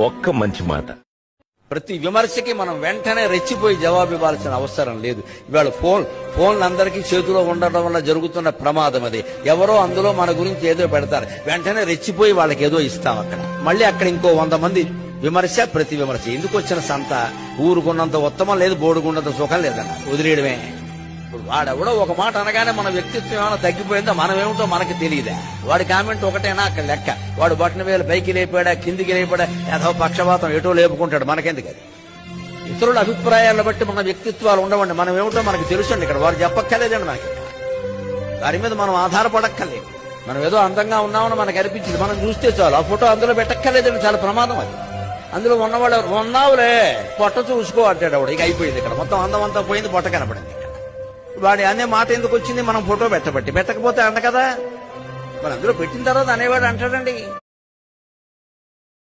ఒక్క మంచి మాట. ప్రతి విమర్శకి మనం వెంటనే రెచ్చిపోయి జవాబు ఇవ్వాల్సిన అవసరం లేదు. ఇవాళ ఫోన్లు అందరికీ చేతిలో ఉండడం వల్ల జరుగుతున్న ప్రమాదం అది. ఎవరో అందులో మన గురించి ఏదో పెడతారు, వెంటనే రెచ్చిపోయి వాళ్ళకి ఏదో ఇస్తాం. మళ్ళీ అక్కడ ఇంకో 100 మంది విమర్శ, ప్రతి విమర్శ. ఎందుకు వచ్చిన సంత? ఊరుకున్నంత ఉత్తమం లేదు, బోడుకున్నంత సుఖం లేదన్న వదిలేయడమే. ఇప్పుడు వాడెవడో ఒక మాట అనగానే మన వ్యక్తిత్వం ఏమైనా తగ్గిపోయిందో, మనం ఏమిటో మనకి తెలియదా? వాడి కామెంట్ ఒకటేనా అక్కడ లెక్క? వాడు బట్టన వేలు పైకి లేపాడా, కిందికి లేపాడా, ఏదో పక్షపాతం ఎటో లేపుకుంటాడు, మనకెందుకు అది? ఇతరుల అభిప్రాయాలను బట్టి మన వ్యక్తిత్వాలు ఉండవండి. మనం ఏమిటో మనకు తెలుసండి. ఇక్కడ వారు చెప్పక్కర్లేదండి మనకి. దాని మీద మనం ఆధారపడక్కర్లేదు. మనం ఏదో అందంగా ఉన్నామని మనకు అనిపించింది, మనం చూస్తే చాలు. ఆ ఫోటో అందులో పెట్టక్కర్లేదండి, చాలా ప్రమాదం అది. అందులో ఉన్నవాడు ఉన్నావులే, పొట్ట చూసుకో అంటాడు ఆవిడ. ఇక అయిపోయింది. ఇక్కడ మొత్తం అందం అంతా పోయింది, పొట్ట కనపడింది. వాడి అనే మాట ఎందుకు వచ్చింది? మనం ఫోటో పెట్టకపోతే అంట కదా. మరి అందులో పెట్టిన తర్వాత అనేవాడు అంటాడండి.